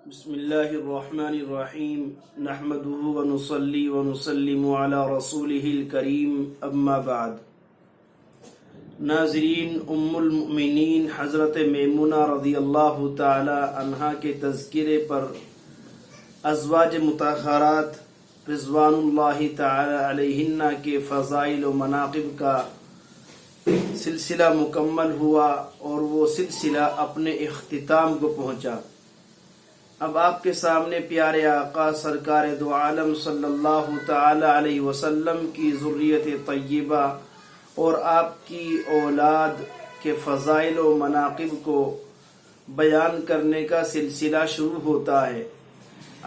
بسم اللہ الرحمن الرحیم نحمده ونصلی ونسلم علی رسوله الکریم اما بعد۔ ناظرین، ام المؤمنین حضرت میمونہ رضی اللہ تعالی عنہا کے تذکرے پر ازواج مطہرات رضوان اللہ تعالی علیہن کے فضائل و مناقب کا سلسلہ مکمل ہوا اور وہ سلسلہ اپنے اختتام کو پہنچا۔ اب آپ کے سامنے پیارے آقا سرکار دو عالم صلی اللہ تعالی علیہ وسلم کی ذریت طیبہ اور آپ کی اولاد کے فضائل و مناقب کو بیان کرنے کا سلسلہ شروع ہوتا ہے۔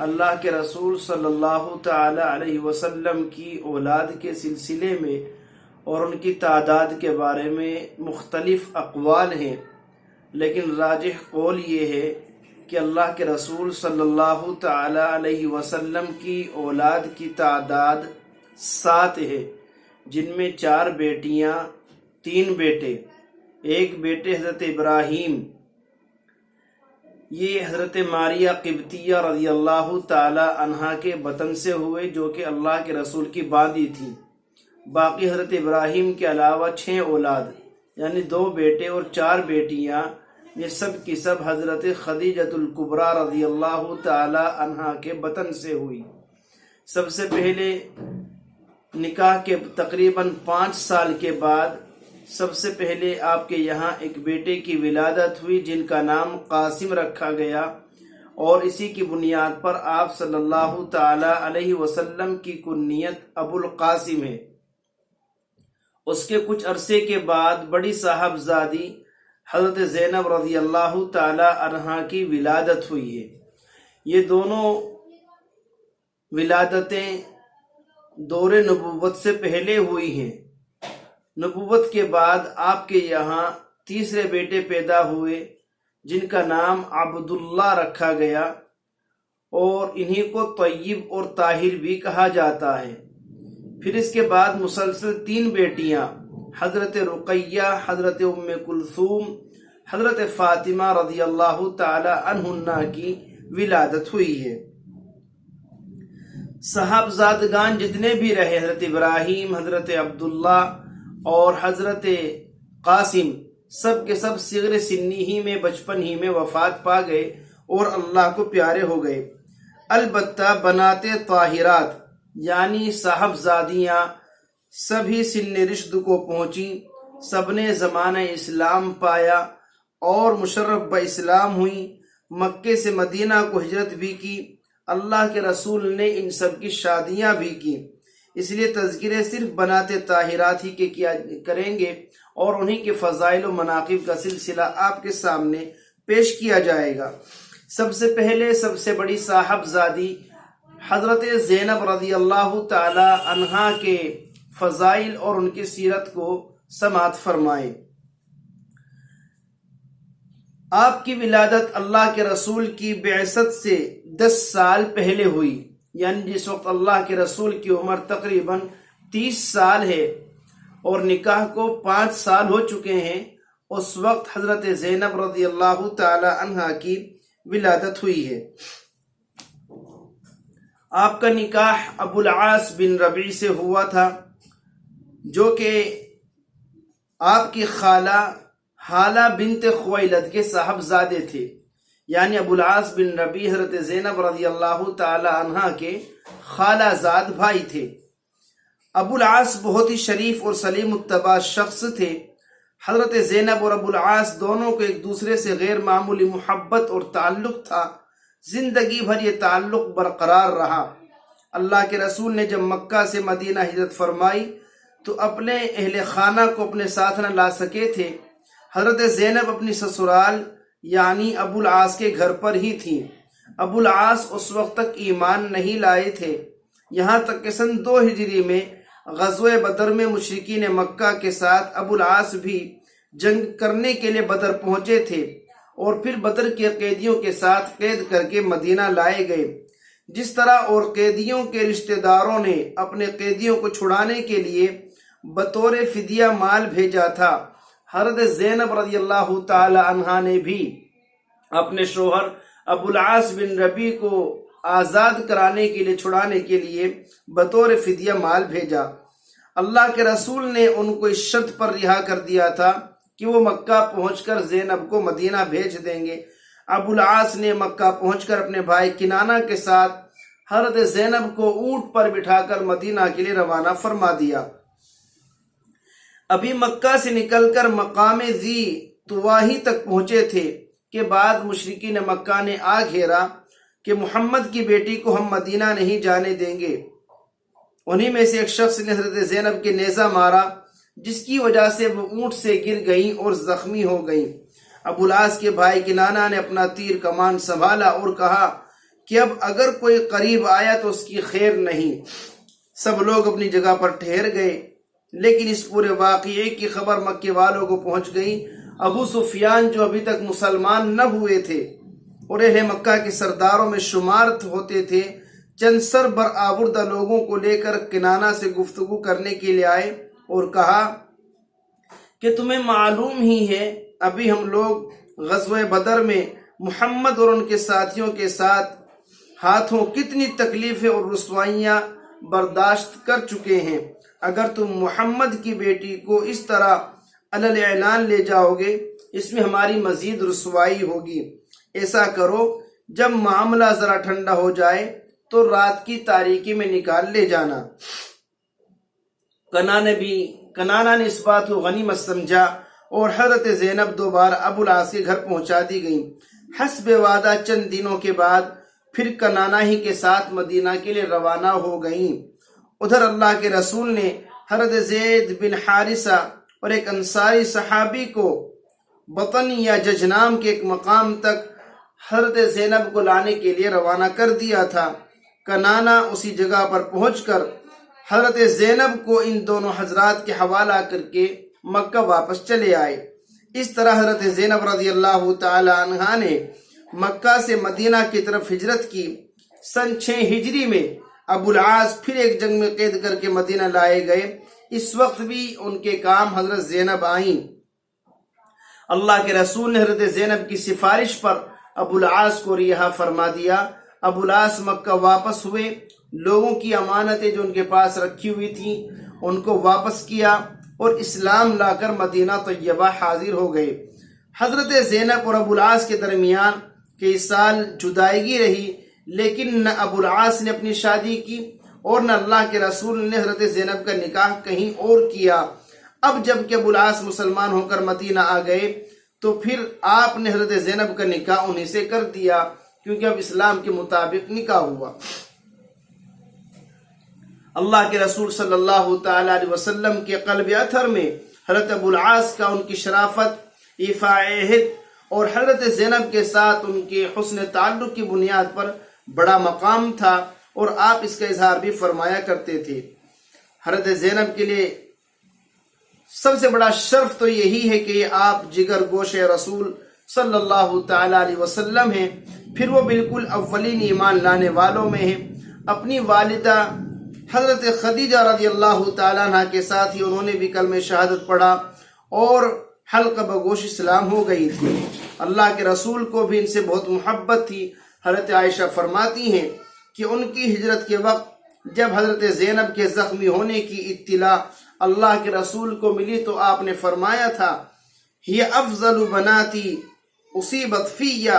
اللہ کے رسول صلی اللہ تعالی علیہ وسلم کی اولاد کے سلسلے میں اور ان کی تعداد کے بارے میں مختلف اقوال ہیں، لیکن راجح قول یہ ہے کہ اللہ کے رسول صلی اللہ تعالی علیہ وسلم کی اولاد کی تعداد 7 ہے، جن میں 4 بیٹیاں 3 بیٹے۔ ایک بیٹے حضرت ابراہیم، یہ حضرت ماریہ قبطیہ رضی اللہ تعالی عنہا کے بطن سے ہوئے، جو کہ اللہ کے رسول کی باندی تھی۔ باقی حضرت ابراہیم کے علاوہ 6 اولاد، یعنی 2 بیٹے اور 4 بیٹیاں، یہ سب کی سب حضرت خدیجۃ الکبریٰ رضی اللہ تعالی عنہا کے بطن سے ہوئی۔ سب سے پہلے نکاح کے تقریباً 5 سال کے بعد سب سے پہلے آپ کے یہاں ایک بیٹے کی ولادت ہوئی، جن کا نام قاسم رکھا گیا، اور اسی کی بنیاد پر آپ صلی اللہ تعالی علیہ وسلم کی کنیت ابو القاسم ہے۔ اس کے کچھ عرصے کے بعد بڑی صاحبزادی حضرت زینب رضی اللہ تعالی عنہا کی ولادت ہوئی ہے۔ یہ دونوں ولادتیں دور نبوت سے پہلے ہوئی ہیں۔ نبوت کے بعد آپ کے یہاں تیسرے بیٹے پیدا ہوئے، جن کا نام عبداللہ رکھا گیا، اور انہی کو طیب اور طاہر بھی کہا جاتا ہے۔ پھر اس کے بعد مسلسل 3 بیٹیاں حضرت رقیہ، حضرت ام کلثوم، حضرت فاطمہ رضی اللہ تعالی عنہنہ کی ولادت ہوئی ہے۔ صاحبزادگان جتنے بھی رہے، حضرت ابراہیم، حضرت عبداللہ اور حضرت قاسم، سب کے سب صغر سنی ہی میں، بچپن ہی میں وفات پا گئے اور اللہ کو پیارے ہو گئے۔ البتہ بنات طاہرات یعنی صاحبزادیاں سبھی سن رشد کو پہنچیں، سب نے زمانہ اسلام پایا اور مشرف با اسلام ہوئیں، مکے سے مدینہ کو ہجرت بھی کی۔ اللہ کے رسول نے ان سب کی شادیاں بھی کی، اس لیے تذکرے صرف بنات طاہرات ہی کے کیا کریں گے، اور انہی کے فضائل و مناقب کا سلسلہ آپ کے سامنے پیش کیا جائے گا۔ سب سے پہلے سب سے بڑی صاحبزادی حضرت زینب رضی اللہ تعالی عنہا کے فضائل اور ان کی سیرت کو سماعت فرمائیں۔ آپ کی ولادت اللہ کے رسول کی بعثت سے 10 سال پہلے ہوئی، یعنی جس وقت اللہ کے رسول کی عمر تقریباً 30 سال ہے اور نکاح کو 5 سال ہو چکے ہیں، اس وقت حضرت زینب رضی اللہ تعالی عنہا کی ولادت ہوئی ہے۔ آپ کا نکاح ابو العاص بن ربیع سے ہوا تھا، جو کہ آپ کی خالہ حالہ بنت خویلد کے صاحبزادے تھے، یعنی ابو العاص بن ربیع حضرت زینب رضی اللہ تعالی عنہا کے خالہ زاد بھائی تھے۔ ابو العاص بہت ہی شریف اور سلیم الطبع شخص تھے۔ حضرت زینب اور ابو العاص دونوں کو ایک دوسرے سے غیر معمولی محبت اور تعلق تھا۔ زندگی بھر یہ تعلق برقرار رہا۔ اللہ کے رسول نے جب مکہ سے مدینہ ہجرت فرمائی تو اپنے اہل خانہ کو اپنے ساتھ نہ لا سکے تھے۔ حضرت زینب اپنی سسرال یعنی ابو العاص کے گھر پر ہی تھیں۔ ابو العاص اس وقت تک ایمان نہیں لائے تھے، یہاں تک کہ سن 2 ہجری میں غزوہ بدر میں مشرکین مکہ کے ساتھ ابو العاص بھی جنگ کرنے کے لیے بدر پہنچے تھے، اور پھر بدر کے قیدیوں کے ساتھ قید کر کے مدینہ لائے گئے۔ جس طرح اور قیدیوں کے رشتہ داروں نے اپنے قیدیوں کو چھڑانے کے لیے بطور فدیہ مال بھیجا تھا، حضرت زینب رضی اللہ تعالی عنہا نے بھی اپنے شوہر ابو العاص بن ربی کو آزاد کرانے کے لیے چھڑانے کے لیے بطور فدیہ مال بھیجا۔ اللہ کے رسول نے ان کو اس شرط پر رہا کر دیا تھا کہ وہ مکہ پہنچ کر زینب کو مدینہ بھیج دیں گے۔ ابو العاص نے مکہ پہنچ کر اپنے بھائی کنانہ کے ساتھ حضرت زینب کو اونٹ پر بٹھا کر مدینہ کے لیے روانہ فرما دیا۔ ابھی مکہ سے نکل کر مقام ذی طواہی تک پہنچے تھے کہ بعد مشرکین مکہ نے آ گھیرا کہ محمد کی بیٹی کو ہم مدینہ نہیں جانے دیں گے۔ انہی میں سے ایک شخص نے حضرت زینب کے نیزہ مارا، جس کی وجہ سے وہ اونٹ سے گر گئیں اور زخمی ہو گئیں۔ ابو العاص کے بھائی کنانہ نے اپنا تیر کمان سنبھالا اور کہا کہ اب اگر کوئی قریب آیا تو اس کی خیر نہیں۔ سب لوگ اپنی جگہ پر ٹھہر گئے، لیکن اس پورے واقعے کی خبر مکے والوں کو پہنچ گئی۔ ابو سفیان جو ابھی تک مسلمان نہ ہوئے تھے اور اہل مکہ کے سرداروں میں شمار ہوتے تھے، چند سر برآوردہ لوگوں کو لے کر کنانہ سے گفتگو کرنے کے لیے آئے اور کہا کہ تمہیں معلوم ہی ہے ابھی ہم لوگ غزوہ بدر میں محمد اور ان کے ساتھیوں کے ساتھ ہاتھوں کتنی تکلیفیں اور رسوائیاں برداشت کر چکے ہیں۔ اگر تم محمد کی بیٹی کو اس طرح علل اعلان لے جاؤ گے، اس میں ہماری مزید رسوائی ہوگی۔ ایسا کرو، جب معاملہ ذرا ٹھنڈا ہو جائے تو رات کی تاریکی میں نکال لے جانا۔ کنانہ نے اس بات کو غنیمت سمجھا اور حضرت زینب دوبارہ ابو العاص کے گھر پہنچا دی گئیں۔ حسب وعدہ چند دنوں کے بعد پھر کنانہ ہی کے ساتھ مدینہ کے لیے روانہ ہو گئیں۔ ادھر اللہ کے رسول نے حضرت زید بن حارثہ اور ایک انصاری صحابی کو بطن یا ججنام کے ایک مقام تک حضرت زینب کو لانے کے لیے روانہ کر دیا تھا۔ کنانہ اسی جگہ پر پہنچ کر حضرت زینب کو ان دونوں حضرات کے حوالہ کر کے مکہ واپس چلے آئے۔ اس طرح حضرت زینب رضی اللہ تعالی عنہا نے مکہ سے مدینہ کی طرف ہجرت کی۔ سن 6 ہجری میں ابو العاص پھر ایک جنگ میں قید کر کے مدینہ لائے گئے۔ اس وقت بھی ان کے کام حضرت زینب آئیں۔ اللہ کے رسول نے حضرت زینب کی سفارش پر ابو العاص کو رہا فرما دیا۔ ابو العاص مکہ واپس ہوئے، لوگوں کی امانتیں جو ان کے پاس رکھی ہوئی تھیں ان کو واپس کیا اور اسلام لا کر مدینہ طیبہ حاضر ہو گئے۔ حضرت زینب اور ابو العاص کے درمیان کئی سال جدائیگی رہی، لیکن نہ ابو العاص نے اپنی شادی کی اور نہ اللہ کے رسول نے حضرت زینب کا نکاح کہیں اور کیا۔ اب جب کہ ابو العاص مسلمان ہو کر مدینہ آ گئے تو پھر آپ نے حضرت زینب کا نکاح انہی سے کر دیا، کیونکہ اب اسلام کے مطابق نکاح ہوا۔ اللہ کے رسول صلی اللہ تعالی علیہ وسلم کے قلب اطہر میں حضرت ابو العاص کا ان کی شرافت، ایفاء عہد اور حضرت زینب کے ساتھ ان کے حسن تعلق کی بنیاد پر بڑا مقام تھا اور آپ اس کا اظہار بھی فرمایا کرتے تھے۔ حضرت زینب کے لیے سب سے بڑا شرف تو یہی ہے کہ آپ جگر گوش رسول صلی اللہ تعالی علیہ وسلم ہیں، پھر وہ بالکل اولین ایمان لانے والوں میں ہیں۔ اپنی والدہ حضرت خدیجہ رضی اللہ تعالیٰ عنہ کے ساتھ ہی انہوں نے بھی کلمہ شہادت پڑھا اور حلقہ بگوش اسلام ہو گئی تھی۔ اللہ کے رسول کو بھی ان سے بہت محبت تھی۔ حضرت عائشہ فرماتی ہیں کہ ان کی ہجرت کے وقت جب حضرت زینب کے زخمی ہونے کی اطلاع اللہ کے رسول کو ملی تو آپ نے فرمایا تھا، یہ افضل بناتی اصیبت فیہ،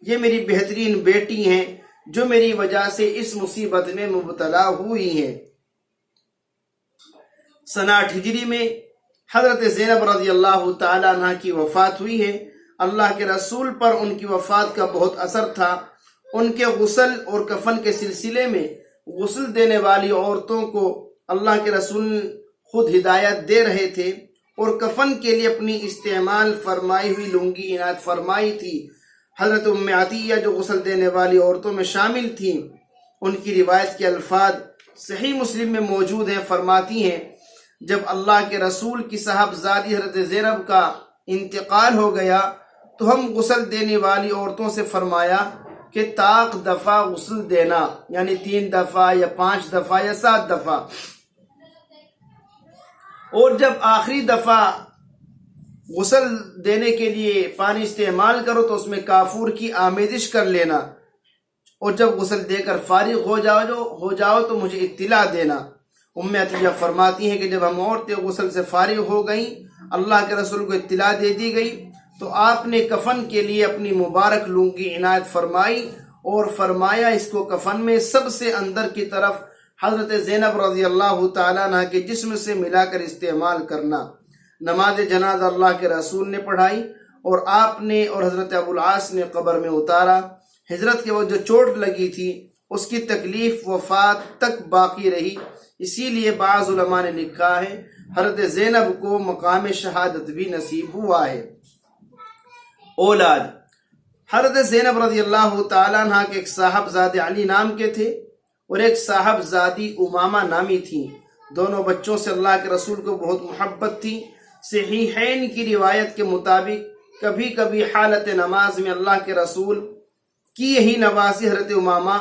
یہ میری بہترین بیٹی ہیں جو میری وجہ سے اس مصیبت میں مبتلا ہوئی ہیں۔ سنہ 8 ہجری میں حضرت زینب رضی اللہ تعالیٰ عنہ کی وفات ہوئی ہے۔ اللہ کے رسول پر ان کی وفات کا بہت اثر تھا۔ ان کے غسل اور کفن کے سلسلے میں غسل دینے والی عورتوں کو اللہ کے رسول خود ہدایت دے رہے تھے اور کفن کے لیے اپنی استعمال فرمائی ہوئی لنگی عنایت فرمائی تھی۔ حضرت ام عطیہ جو غسل دینے والی عورتوں میں شامل تھیں، ان کی روایت کے الفاظ صحیح مسلم میں موجود ہیں، فرماتی ہیں جب اللہ کے رسول کی صاحبزادی حضرت زینب کا انتقال ہو گیا تو ہم غسل دینے والی عورتوں سے فرمایا کہ طاق دفعہ غسل دینا، یعنی 3 دفعہ یا 5 دفعہ یا 7 دفعہ، اور جب آخری دفعہ غسل دینے کے لیے پانی استعمال کرو تو اس میں کافور کی آمیزش کر لینا، اور جب غسل دے کر فارغ ہو جاؤ تو مجھے اطلاع دینا۔ ام عطیہ فرماتی ہیں کہ جب ہم عورتیں غسل سے فارغ ہو گئیں، اللہ کے رسول کو اطلاع دے دی گئی تو آپ نے کفن کے لیے اپنی مبارک لنگی عنایت فرمائی اور فرمایا اس کو کفن میں سب سے اندر کی طرف حضرت زینب رضی اللہ تعالیٰ عنہ کے جسم سے ملا کر استعمال کرنا۔ نماز جنازہ اللہ کے رسول نے پڑھائی اور آپ نے اور حضرت ابو العاص نے قبر میں اتارا۔ ہجرت کے وقت جو چوٹ لگی تھی اس کی تکلیف وفات تک باقی رہی، اسی لیے بعض علماء نے لکھا ہے حضرت زینب کو مقام شہادت بھی نصیب ہوا ہے۔ اولاد، حضرت زینب رضی اللہ تعالیٰ عنہ کے ایک صاحبزادے علی نام کے تھے اور ایک صاحبزادی امامہ نامی تھی۔ دونوں بچوں سے اللہ کے رسول کو بہت محبت تھی۔ صحیحین کی روایت کے مطابق کبھی کبھی حالت نماز میں اللہ کے رسول کی یہی نوازی حضرت امامہ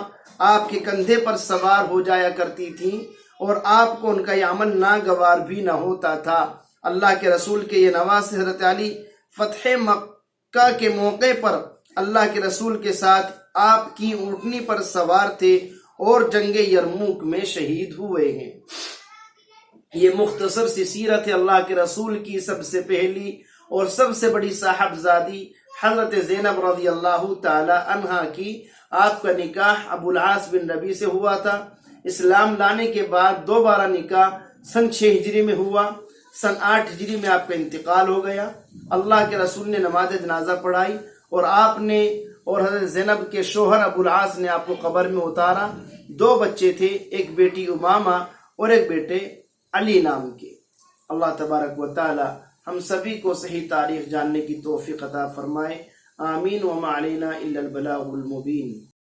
آپ کے کندھے پر سوار ہو جایا کرتی تھیں اور آپ کو ان کا یہ عمل ناگوار بھی نہ ہوتا تھا۔ اللہ کے رسول کے یہ نوازی حضرت علی فتح مکہ کے موقع پر اللہ کے رسول کے ساتھ آپ کی اونٹنی پر سوار تھے اور جنگ یرموک میں شہید ہوئے ہیں۔ یہ مختصر سی سیرت ہے اللہ کے رسول کی سب سے پہلی اور سب سے بڑی صاحبزادی حضرت زینب رضی اللہ تعالی عنہا کی۔ آپ کا نکاح ابو العاص بن ربیع سے ہوا تھا۔ اسلام لانے کے بعد دوبارہ نکاح سن 6 ہجری میں ہوا۔ سن 8 ہجری میں آپ کا انتقال ہو گیا۔ اللہ کے رسول نے نماز جنازہ پڑھائی اور آپ نے اور حضرت زینب کے شوہر ابو العاص نے آپ کو قبر میں اتارا۔ 2 بچے تھے، ایک بیٹی امامہ اور ایک بیٹے علی نام کے۔ اللہ تبارک و تعالی ہم سبھی کو صحیح تاریخ جاننے کی توفیق عطا فرمائے۔ آمین۔ وما علینا الا البلاغ المبین۔